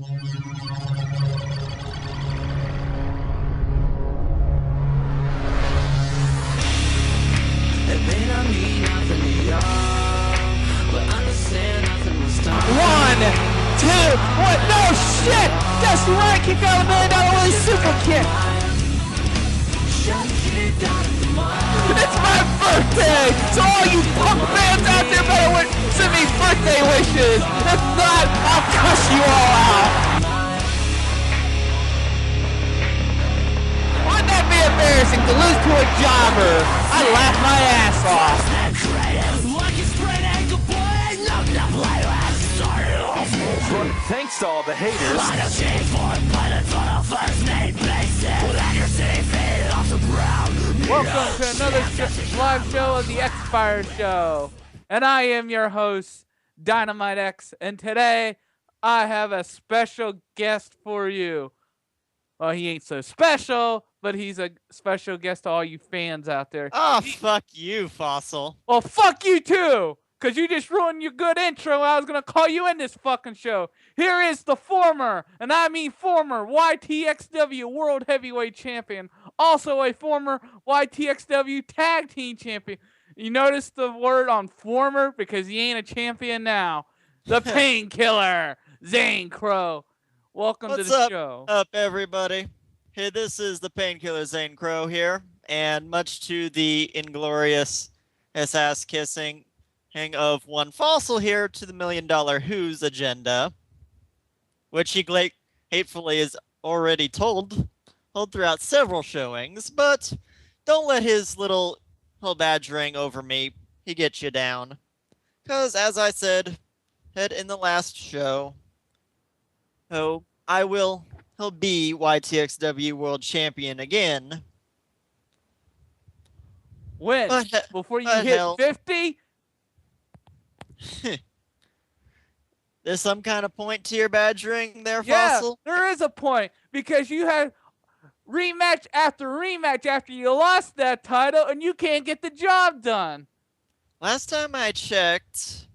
may not mean nothing to y'all, but understand nothing was done. 1, 2, 1. No shit! That's right. Kick out a $1 million Willie super kick. It's my birthday, so all you punk fans out there better send me birthday wishes. If not, I'll cuss you all out. Wouldn't that be embarrassing to lose to a jobber? I'd laugh my ass off. Thanks to all the haters. Welcome to another live show of the X-Fire Show. And I am your host, Dynamite X. And today, I have a special guest for you. Well, he ain't so special, but he's a special guest to all you fans out there. Oh, fuck you, Fossil. Well, fuck you too, because you just ruined your good intro. I was going to call you in this fucking show. Here is the former, and I mean former, YTXW World Heavyweight Champion. Also a former YTXW Tag Team Champion. You notice the word on former because he ain't a champion now. The Painkiller, Zane Crow. Welcome to the show. What's up, everybody? Hey, this is the Painkiller Zane Crow here, and much to the inglorious ass-kissing of one Fossil here to the $1 Million Who's agenda, which he hatefully is already told throughout several showings, but don't let his little badgering over me, he gets you down. Because, as I said in the last show, he'll be YTXW World Champion again. When? Before you hit 50? There's some kind of point to your badgering there, yeah, Fossil? There is a point, because you had rematch after you lost that title, and you can't get the job done. Last time I checked,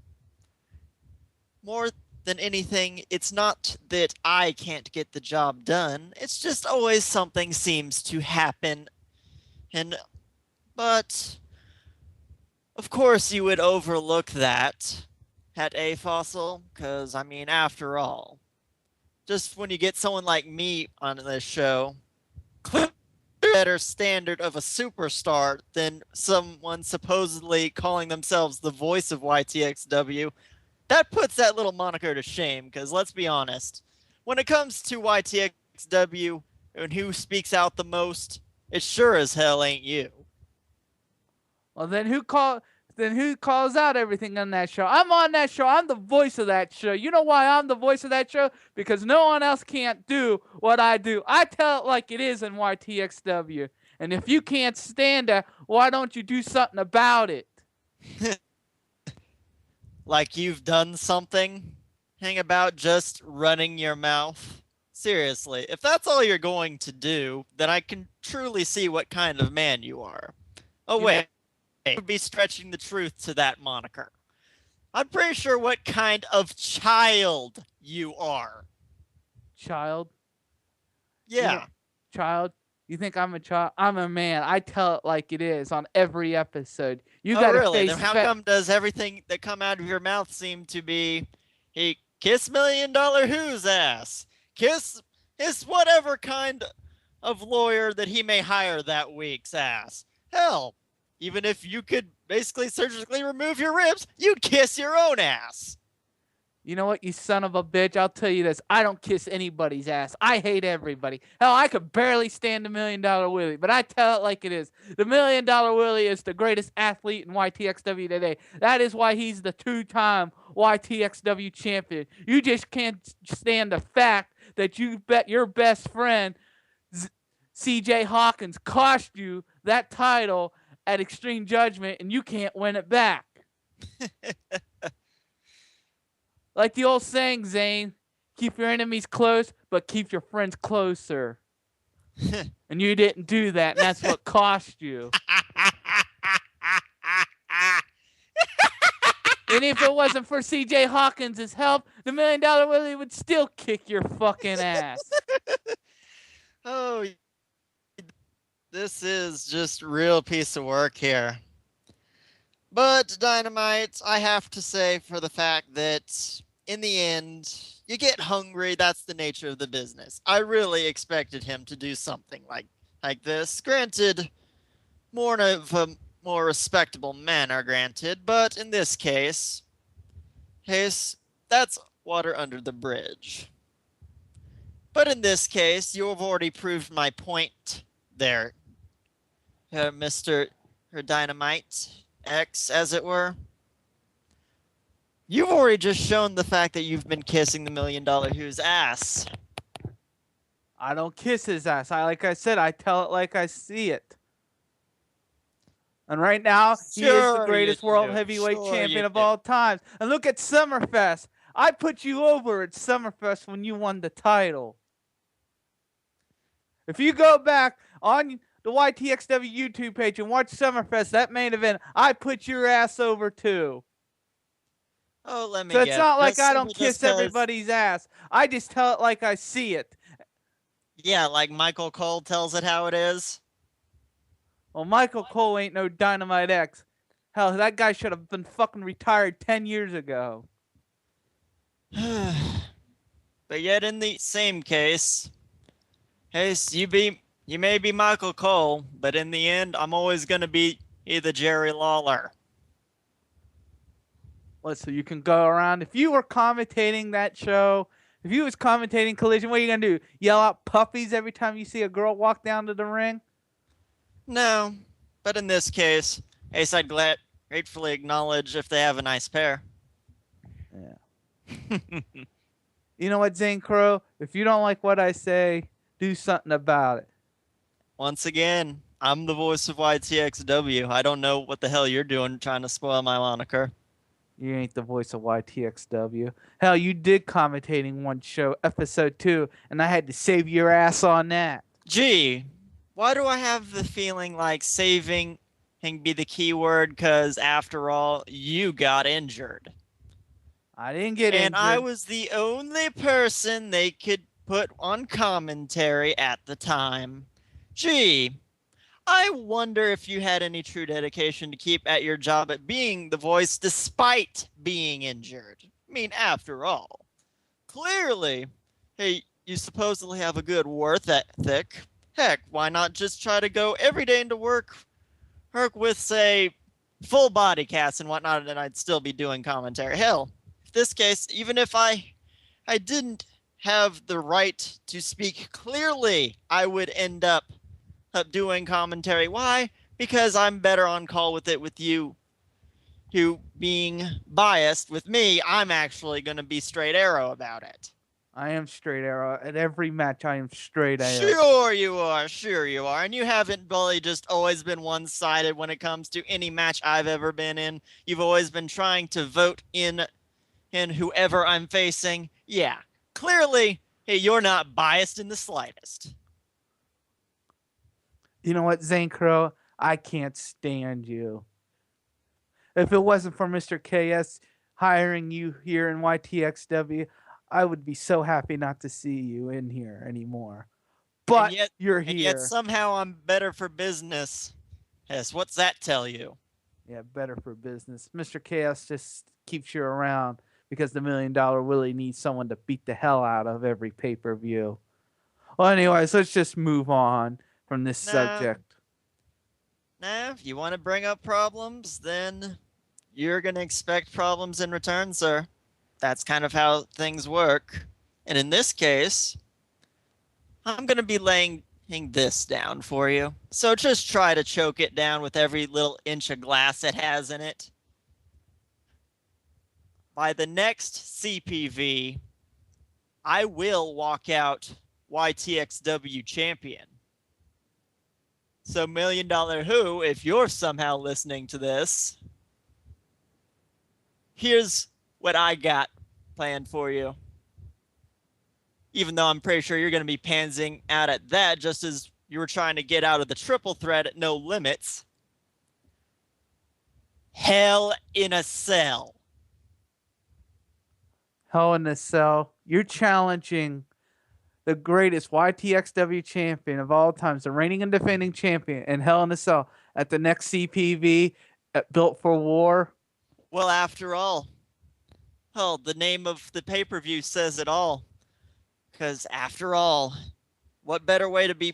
more than anything, it's not that I can't get the job done. It's just always something seems to happen. But of course you would overlook that at a Fossil, because I mean, after all, just when you get someone like me on this show, better standard of a superstar than someone supposedly calling themselves the voice of YTXW. That puts that little moniker to shame, because let's be honest, when it comes to YTXW and who speaks out the most, it sure as hell ain't you. Well, then who calls out everything on that show? I'm on that show. I'm the voice of that show. You know why I'm the voice of that show? Because no one else can't do what I do. I tell it like it is in YTXW. And if you can't stand that, why don't you do something about it? Like you've done something? Hang about just running your mouth? Seriously, if that's all you're going to do, then I can truly see what kind of man you are. Oh, wait. I would be stretching the truth to that moniker. I'm pretty sure what kind of child you are. Child? Yeah. Child? You think I'm a child? I'm a man. I tell it like it is on every episode. You oh, gotta really? face Then how come does everything that come out of your mouth seem to be, hey, kiss $1 Million Who's ass? Kiss whatever kind of lawyer that he may hire that week's ass. Hell, even if you could basically surgically remove your ribs, you'd kiss your own ass. You know what, you son of a bitch? I'll tell you this. I don't kiss anybody's ass. I hate everybody. Hell, I could barely stand the $1 Million Willie, but I tell it like it is. The $1 Million Willie is the greatest athlete in YTXW today. That is why he's the 2-time YTXW champion. You just can't stand the fact that you bet your best friend, CJ Hawkins, cost you that title at Extreme Judgment, and you can't win it back. Like the old saying, Zane, keep your enemies close, but keep your friends closer. And you didn't do that, and that's what cost you. And if it wasn't for CJ Hawkins' help, the $1 Million Willie would still kick your fucking ass. Oh, this is just real piece of work here. But Dynamite, I have to say for the fact that in the end, you get hungry. That's the nature of the business. I really expected him to do something like this. Granted, more of a more respectable manner, granted, but in this case, that's water under the bridge. But in this case, you have already proved my point there, Mr. Dynamite X, as it were. You've already just shown the fact that you've been kissing the $1 Million Who's ass. I don't kiss his ass. Like I said, I tell it like I see it. And right now, he is the greatest world heavyweight champion of all times. And look at Summerfest. I put you over at Summerfest when you won the title. If you go back on the YTXW YouTube page and watch Summerfest, that main event, I put your ass over too. Oh, let me So guess. it's not like That's I don't simply kiss just 'cause- everybody's ass. I just tell it like I see it. Yeah, like Michael Cole tells it how it is. Well, Michael Cole ain't no Dynamite X. Hell, that guy should have been fucking retired 10 years ago. But yet in the same case, you may be Michael Cole, but in the end, I'm always going to be either Jerry Lawler. What, so you can go around, if you were commentating that show, if you was commentating Collision, what are you going to do? Yell out puppies every time you see a girl walk down to the ring? No, but in this case, Ace, I'd gratefully acknowledge if they have a nice pair. Yeah. You know what, Zane Crow? If you don't like what I say, do something about it. Once again, I'm the voice of YTXW. I don't know what the hell you're doing trying to spoil my moniker. You ain't the voice of YTXW. Hell, you did commentating one show, episode 2, and I had to save your ass on that. Gee, why do I have the feeling like saving can be the key word? Because after all, you got injured. I didn't get injured. And I was the only person they could put on commentary at the time. Gee, I wonder if you had any true dedication to keep at your job at being the voice despite being injured. I mean, after all, clearly, hey, you supposedly have a good work ethic. Heck, why not just try to go every day into work with, say, full body casts and whatnot, and I'd still be doing commentary. Hell, in this case, even if I didn't have the right to speak clearly, I would end up doing commentary. Why? Because I'm better on call with it with you being biased. With me, I'm actually going to be straight arrow about it. I am straight arrow. At every match, I am straight arrow. Sure you are. Sure you are. And you haven't really just always been one-sided when it comes to any match I've ever been in. You've always been trying to vote in whoever I'm facing. Yeah, clearly, hey, you're not biased in the slightest. You know what, Zane Crow? I can't stand you. If it wasn't for Mr. KS hiring you here in YTXW, I would be so happy not to see you in here anymore. But you're here. And yet somehow I'm better for business. Yes, what's that tell you? Yeah, better for business. Mr. KS just keeps you around because the $1 Million Willie needs someone to beat the hell out of every pay-per-view. Well, anyways, let's just move on from this subject. Nah, if you want to bring up problems, then you're going to expect problems in return, sir. That's kind of how things work. And in this case, I'm going to be laying this down for you. So just try to choke it down with every little inch of glass it has in it. By the next CPV, I will walk out YTXW champion. So $1 Million Who, if you're somehow listening to this, here's what I got planned for you. Even though I'm pretty sure you're going to be pantsing out at that just as you were trying to get out of the triple threat at No Limits. Hell in a Cell. Hell in a Cell. You're challenging the greatest YTXW champion of all times, the reigning and defending champion in Hell in a Cell at the next CPV at Built for War. Well, after all, hell, the name of the pay-per-view says it all. Because after all, what better way to be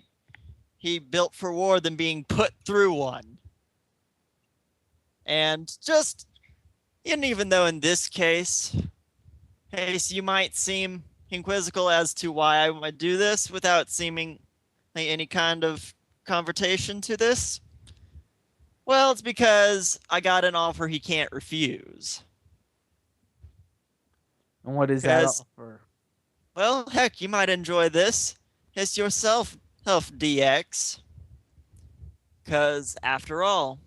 built for war than being put through one? And even though in this case, you might seem inquisical as to why I would do this without seeming like any kind of confrontation to this. Well, it's because I got an offer he can't refuse. And what is that offer? Well, heck, you might enjoy this. It's yourself, DX. Because, after all,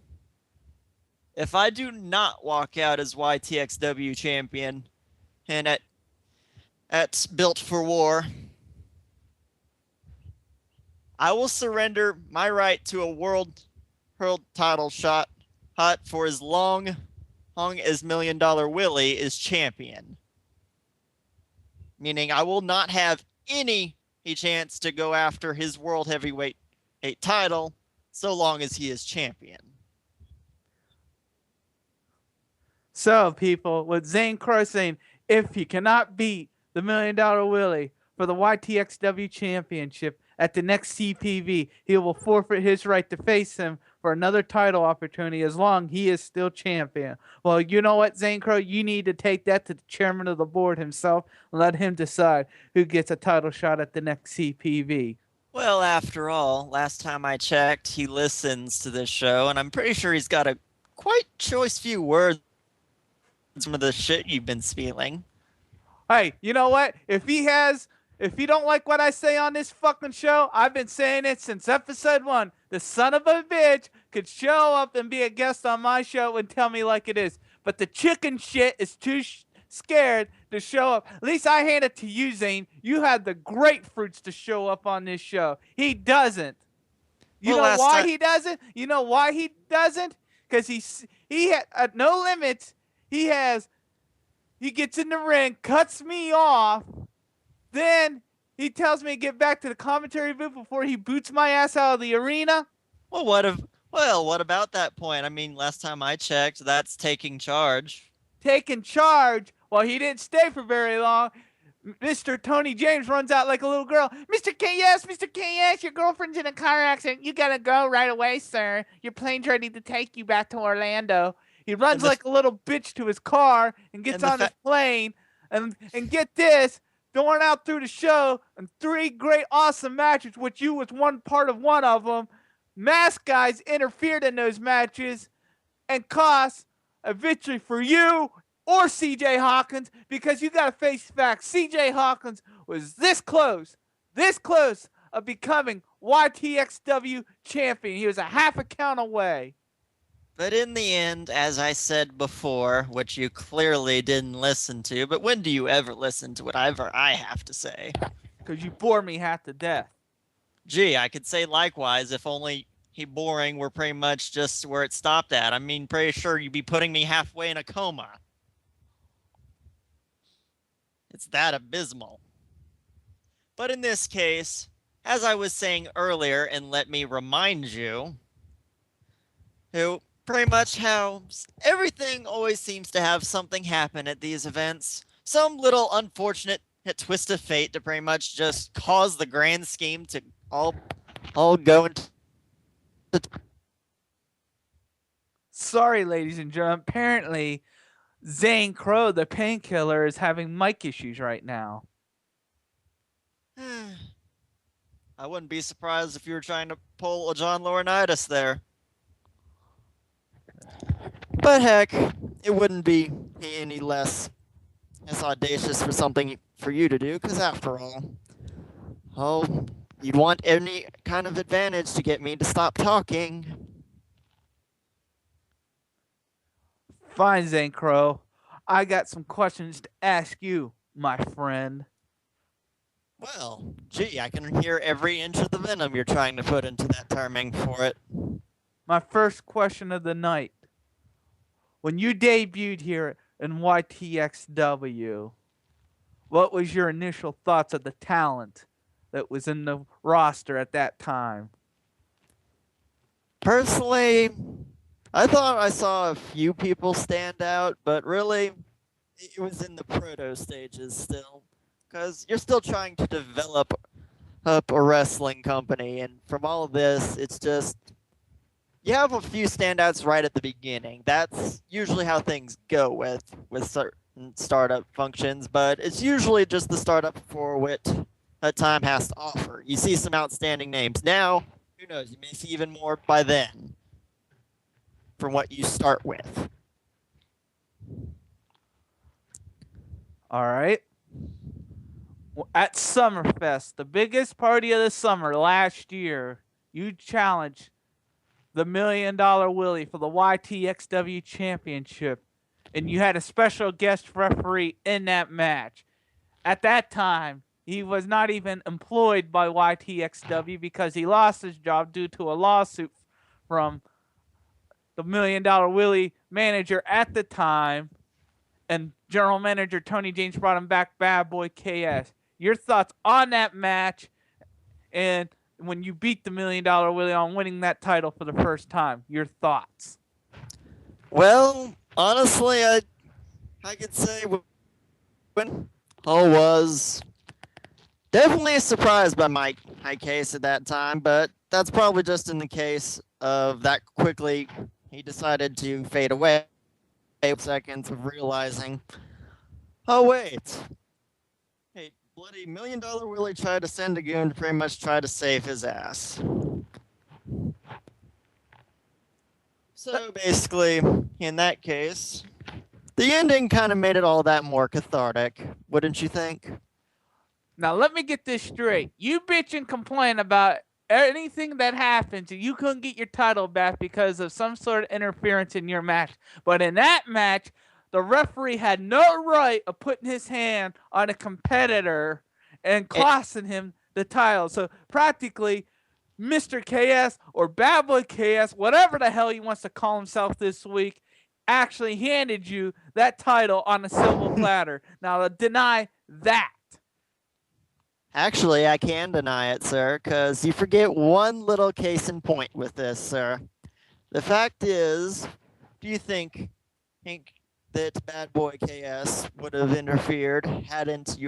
if I do not walk out as YTXW champion and at Built for War, I will surrender my right to a world title shot for as long as $1 Million Willie is champion. Meaning I will not have any chance to go after his world heavyweight title so long as he is champion. So, people, with Zane Crow saying, if he cannot beat the $1 Million Willie for the YTXW championship at the next CPV, he will forfeit his right to face him for another title opportunity as long as he is still champion. Well, you know what, Zane Crow? You need to take that to the chairman of the board himself and let him decide who gets a title shot at the next CPV. Well, after all, last time I checked, he listens to this show, and I'm pretty sure he's got a quite choice few words from the shit you've been spieling. Hey, you know what? If you don't like what I say on this fucking show, I've been saying it since episode 1. The son of a bitch could show up and be a guest on my show and tell me like it is. But the chicken shit is too scared to show up. At least I hand it to you, Zane. You had the grapefruits to show up on this show. He doesn't. You know why he doesn't? You know why he doesn't? Because he had at no limits. He gets in the ring, cuts me off, then he tells me to get back to the commentary booth before he boots my ass out of the arena. Well, what about that point? I mean, last time I checked, that's taking charge. Taking charge? Well, he didn't stay for very long. Mr. Tony James runs out like a little girl. Mr. KS, your girlfriend's in a car accident. You gotta go right away, sir. Your plane's ready to take you back to Orlando. He runs like a little bitch to his car and gets on his plane. And get this, going out through the show and 3 great, awesome matches, which you was one part of one of them. Mask guys interfered in those matches and cost a victory for you or CJ Hawkins, because you got to face facts. CJ Hawkins was this close of becoming YTXW champion. He was a half a count away. But in the end, as I said before, which you clearly didn't listen to, but when do you ever listen to whatever I have to say? Because you bore me half to death. Gee, I could say likewise if only he boring were pretty much just where it stopped at. I mean, pretty sure you'd be putting me halfway in a coma. It's that abysmal. But in this case, as I was saying earlier, and let me remind you, pretty much how everything always seems to have something happen at these events. Some little unfortunate twist of fate to pretty much just cause the grand scheme to all go into... Sorry, ladies and gentlemen. Apparently, Zane Crow, the painkiller, is having mic issues right now. I wouldn't be surprised if you were trying to pull a John Laurinaitis there. But heck, it wouldn't be any less as audacious for something for you to do, because after all, you'd want any kind of advantage to get me to stop talking. Fine, Zane Crow. I got some questions to ask you, my friend. Well, gee, I can hear every inch of the venom you're trying to put into that timing for it. My first question of the night. When you debuted here in YTXW, what was your initial thoughts of the talent that was in the roster at that time? Personally, I thought I saw a few people stand out, but really, it was in the proto stages still. Because you're still trying to develop up a wrestling company, and from all of this, it's just you have a few standouts right at the beginning. That's usually how things go with certain startup functions, but it's usually just the startup for what a time has to offer. You see some outstanding names. Now, who knows, you may see even more by then from what you start with. All right. At Summerfest, the biggest party of the summer last year, you challenged the $1 Million Willie for the YTXW Championship, and you had a special guest referee in that match. At that time, he was not even employed by YTXW because he lost his job due to a lawsuit from the $1 Million Willie manager at the time, and general manager Tony James brought him back, Bad Boy KS. Your thoughts on that match, and when you beat the $1 Million Willie on winning that title for the first time, your thoughts? Well, honestly, I could say when Hull was definitely surprised by my case at that time, but that's probably just in the case of that quickly he decided to fade away. 8 seconds of realizing, oh wait, hey, bloody $1 Million Willie tried to send a goon to pretty much try to save his ass. So basically, in that case, the ending kind of made it all that more cathartic, wouldn't you think? Now, let me get this straight. You bitch and complain about anything that happens, and you couldn't get your title back because of some sort of interference in your match. But in that match, the referee had no right of putting his hand on a competitor and costing him the title. So practically, Mr. KS or Bad Boy KS, whatever the hell he wants to call himself this week, actually handed you that title on a silver platter. Now, deny that. Actually, I can deny it, sir, because you forget one little case in point with this, sir. The fact is, do you think that Bad Boy KS would have interfered hadn't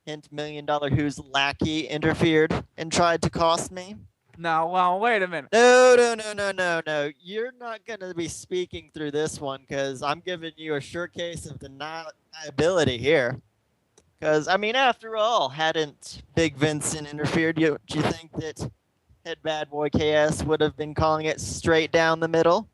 $1 Million Who's lackey interfered and tried to cost me? Now, well, wait a minute. No. You're not going to be speaking through this one because I'm giving you a sure case of deniability here. Because, I mean, after all, hadn't Big Vincent interfered, do you think that Head Bad Boy KS would have been calling it straight down the middle?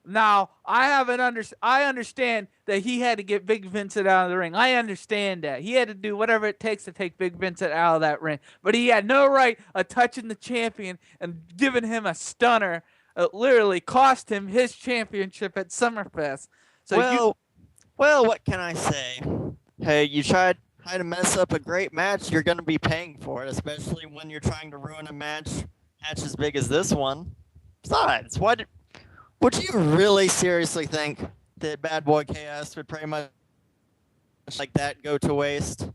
Now, I understand that he had to get Big Vincent out of the ring. I understand that. He had to do whatever it takes to take Big Vincent out of that ring. But he had no right of touching the champion and giving him a stunner. It literally cost him his championship at Summerfest. So well, what can I say? Hey, you tried to mess up a great match, you're going to be paying for it, especially when you're trying to ruin a match as big as this one. Besides, would you really seriously think that Bad Boy KS would pretty much like that go to waste?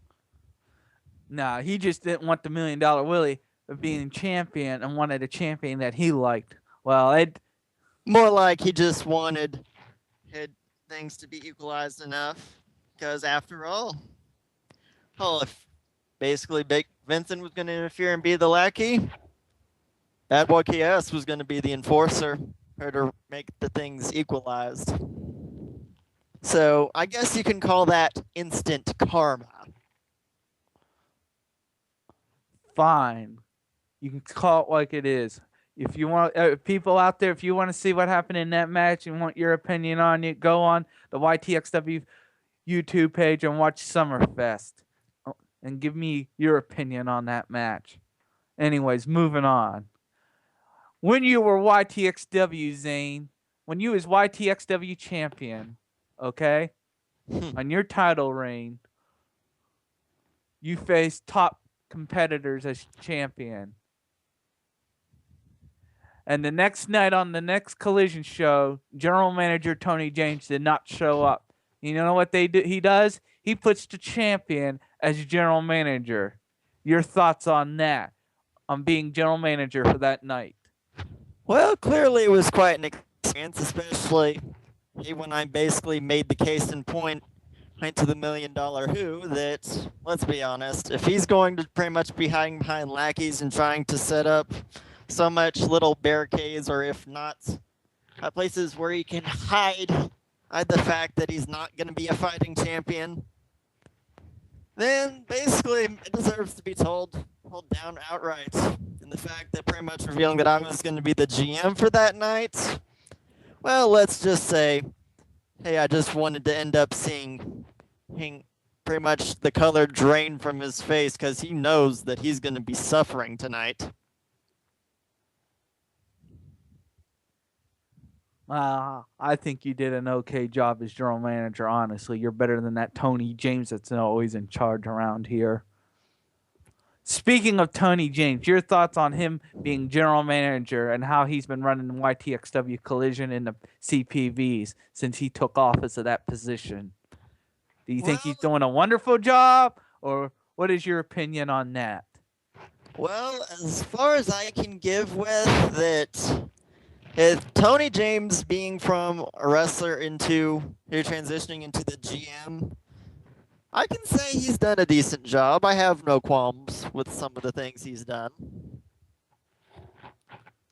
Nah, he just didn't want the $1 Million Willie being champion and wanted a champion that he liked. Well, more like he just wanted things to be equalized enough. Because after all, if basically Big Vincent was going to interfere and be the lackey, Bad Boy KS was going to be the enforcer or to make the things equalized. So I guess you can call that instant karma. Fine. You can call it like it is. If you want, people out there, if you want to see what happened in that match and want your opinion on it, go on the YTXW YouTube page and watch Summerfest and give me your opinion on that match. Anyways, moving on. When you were YTXW, Zane, when you was YTXW champion, okay, on your title reign, you faced top competitors as champion. And the next night on the next Collision show, general manager Tony James did not show up. You know what he does? He puts the champion as general manager. Your thoughts on that, on being general manager for that night? Well, clearly it was quite an experience, especially when I basically made the case in point to the $1 Million Who that, let's be honest, if he's going to pretty much be hiding behind lackeys and trying to set up so much little barricades, or if not, places where he can hide the fact that he's not going to be a fighting champion, then basically it deserves to be told down outright. And the fact that pretty much revealing that I was going to be the GM for that night, well, let's just say, hey, I just wanted to end up seeing pretty much the color drain from his face because he knows that he's going to be suffering tonight. I think you did an okay job as general manager, honestly. You're better than that Tony James that's always in charge around here. Speaking of Tony James, your thoughts on him being general manager and how he's been running YTXW Collision in the CPVs since he took office of that position. Do you think he's doing a wonderful job, or what is your opinion on that? Well, as far as I can give with that, if Tony James being from a wrestler transitioning into the GM, I can say he's done a decent job. I have no qualms with some of the things he's done.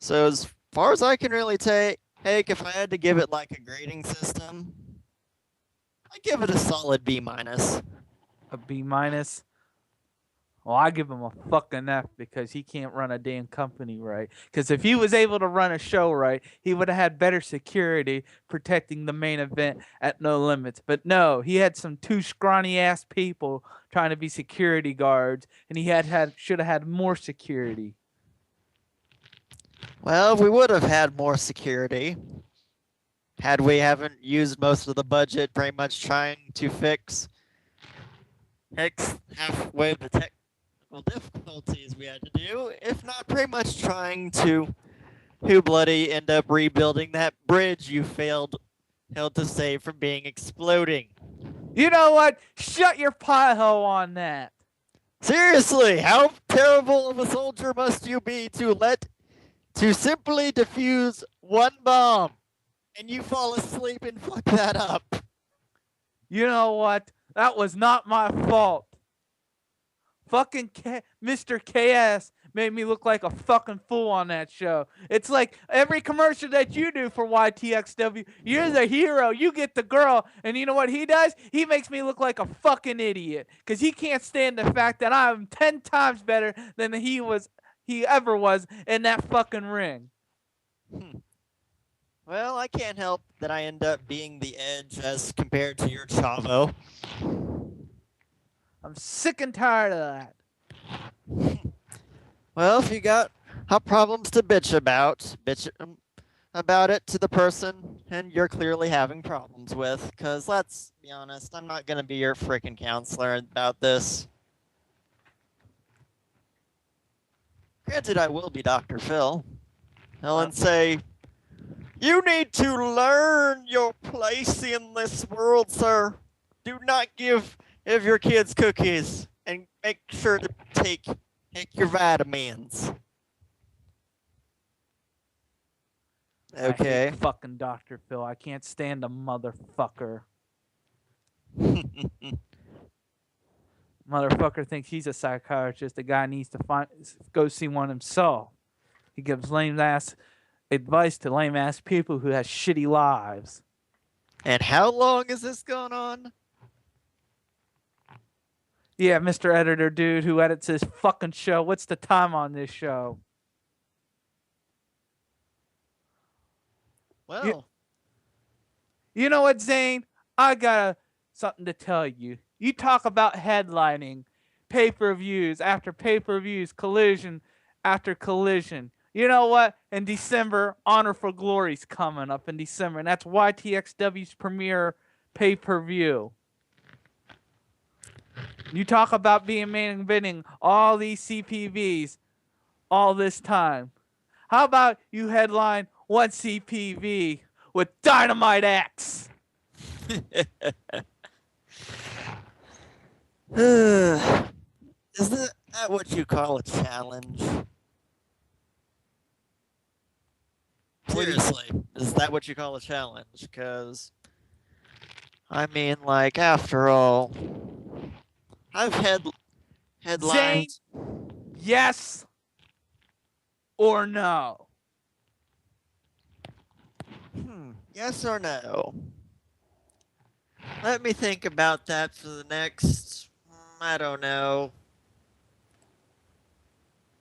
So as far as I can really take, if I had to give it like a grading system, I'd give it a solid B-. A B-? Well, I give him a fucking F because he can't run a damn company right. Because if he was able to run a show right, he would have had better security protecting the main event at No Limits. But no, he had some two scrawny ass people trying to be security guards, and he should have had more security. Well, we would have had more security had we haven't used most of the budget pretty much trying to fix halfway the technical difficulties we had to do, if not pretty much trying to bloody end up rebuilding that bridge you failed to save from being exploding. You know what? Shut your pie hole on that. Seriously, how terrible of a soldier must you be to simply defuse one bomb and you fall asleep and fuck that up? You know what? That was not my fault. Fucking Mr. KS made me look like a fucking fool on that show. It's like every commercial that you do for YTXW, you're the hero, you get the girl, and you know what he does? He makes me look like a fucking idiot because he can't stand the fact that I'm 10 times better than he ever was in that fucking ring. Well, I can't help that I end up being the edge as compared to your Chavo. I'm sick and tired of that. Well, if you got problems to bitch about it to the person and you're clearly having problems with, because let's be honest, I'm not going to be your freaking counselor about this. Granted, I will be Dr. Phil. I'll say, you need to learn your place in this world, sir. Do not give your kids cookies, and make sure to take your vitamins. Okay. I hate fucking Dr. Phil. I can't stand a motherfucker. Motherfucker thinks he's a psychiatrist. The guy needs to go see one himself. He gives lame ass advice to lame ass people who have shitty lives. And how long has this gone on? Yeah, Mr. Editor dude who edits this fucking show. What's the time on this show? Well, you know what, Zane? I got something to tell you. You talk about headlining pay-per-views after pay-per-views, collision after collision. You know what? In December, Honor for Glory's coming up in December, and that's YTXW's premiere pay-per-view. You talk about being main eventing all these CPVs all this time. How about you headline one CPV with Dynamite X? that what you call a challenge? Seriously, is that what you call a challenge? Because, I mean, like, after all, I've had Zane, headlines. yes or no? Yes or no? Let me think about that for the next, I don't know,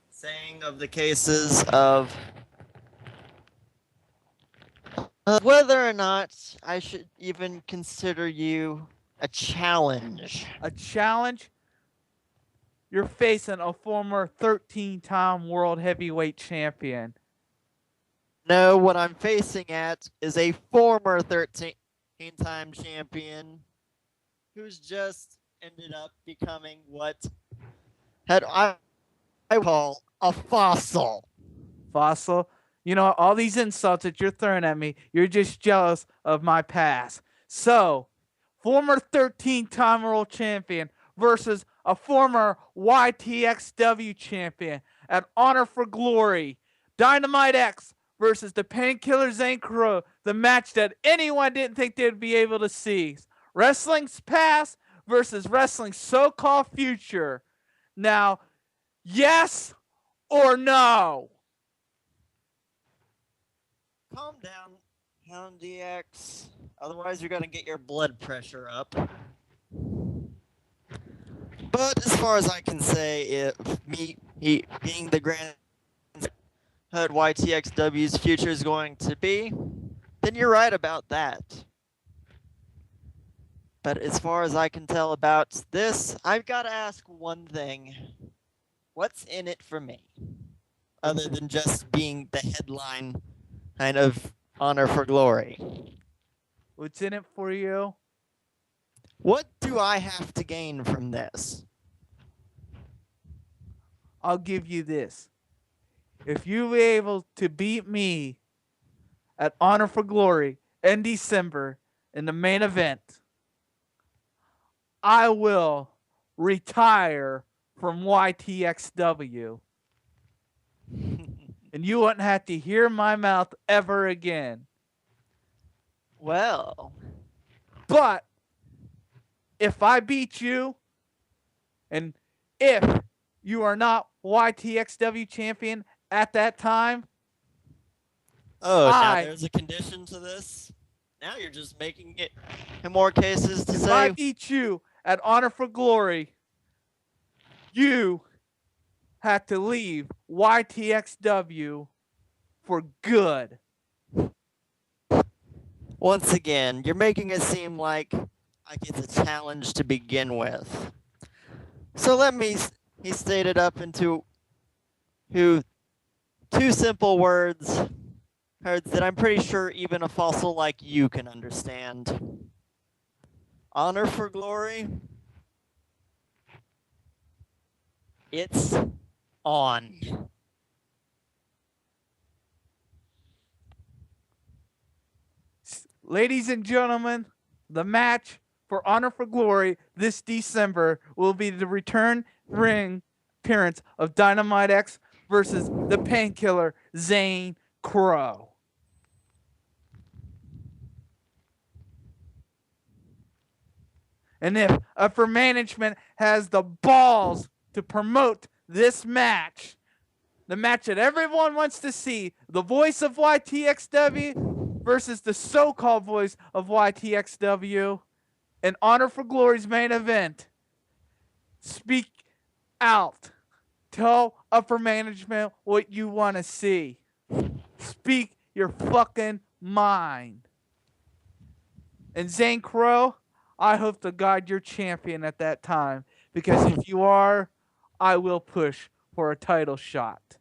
saying of the cases of whether or not I should even consider you a challenge. A challenge? You're facing a former 13-time world heavyweight champion. No, what I'm facing at is a former 13-time champion who's just ended up becoming what I call a fossil. Fossil, you know, all these insults that you're throwing at me, you're just jealous of my past. So, former 13-time world champion versus a former YTXW champion at Honor for Glory. Dynamite X versus the Painkiller Zane Crow, the match that anyone didn't think they'd be able to see. Wrestling's past versus wrestling's so-called future. Now, yes or no? Calm down, Hound DX. Otherwise, you're gonna get your blood pressure up. But as far as I can say, if he being the grand head YTXW's future is going to be, then you're right about that. But as far as I can tell about this, I've got to ask one thing. What's in it for me? Other than just being the headline kind of Honor for Glory. What's in it for you? What do I have to gain from this? I'll give you this. If you were able to beat me at Honor for Glory in December in the main event, I will retire from YTXW. And you wouldn't have to hear my mouth ever again. Well, But if I beat you, and if you are not YTXW champion at that time, now there's a condition to this. Now you're just making it in more cases to if say. I beat you at Honor for Glory, you had to leave YTXW for good. Once again, you're making it seem like it's a challenge to begin with. So let me state it up into two simple words that I'm pretty sure even a fossil like you can understand. Honor for Glory. It's on. Ladies and gentlemen, the match for Honor for Glory this December will be the return ring appearance of Dynamite X versus the Painkiller Zane Crow. And if upper management has the balls to promote this match, the match that everyone wants to see, the voice of YTXW versus the so-called voice of YTXW, in Honor for Glory's main event, speak out. Tell upper management what you want to see. Speak your fucking mind. And Zane Crow, I hope to God you're champion at that time, because if you are, I will push for a title shot.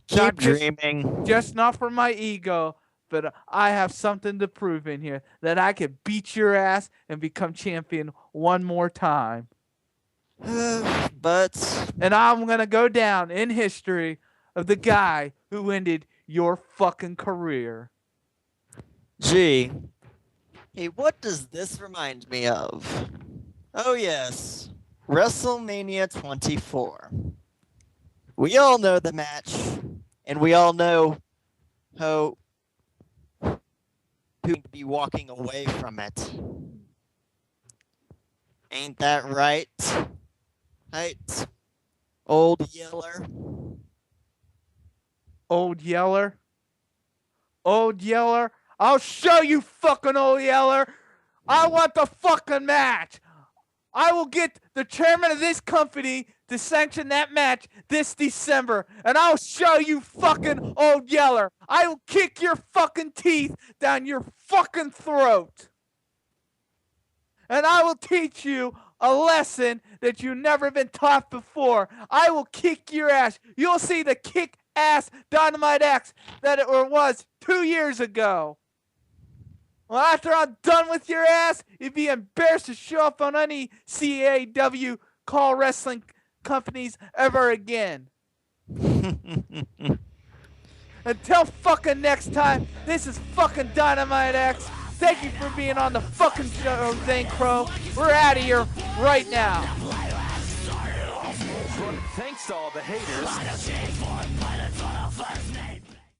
Keep dreaming. Just not for my ego, but I have something to prove in here, that I could beat your ass and become champion one more time. But And I'm going to go down in history of the guy who ended your fucking career. Gee. Hey, what does this remind me of? Oh, yes. WrestleMania 24. We all know the match, and we all know who would be walking away from it. Ain't that right? Right? Old Yeller. Old Yeller. Old Yeller. I'll show you, fucking Old Yeller. I want the fucking match. I will get the chairman of this company to sanction that match this December, and I'll show you, fucking Old Yeller. I will kick your fucking teeth down your fucking throat. And I will teach you a lesson that you've never been taught before. I will kick your ass. You'll see the kick-ass Dynamite X that it was 2 years ago. Well, after I'm done with your ass, you'd be embarrassed to show up on any CAW call wrestling companies ever again. Until fucking next time, this is fucking Dynamite X. Thank you for being on the fucking show, Zane Crow. We're out of here right now. Thanks to all the haters.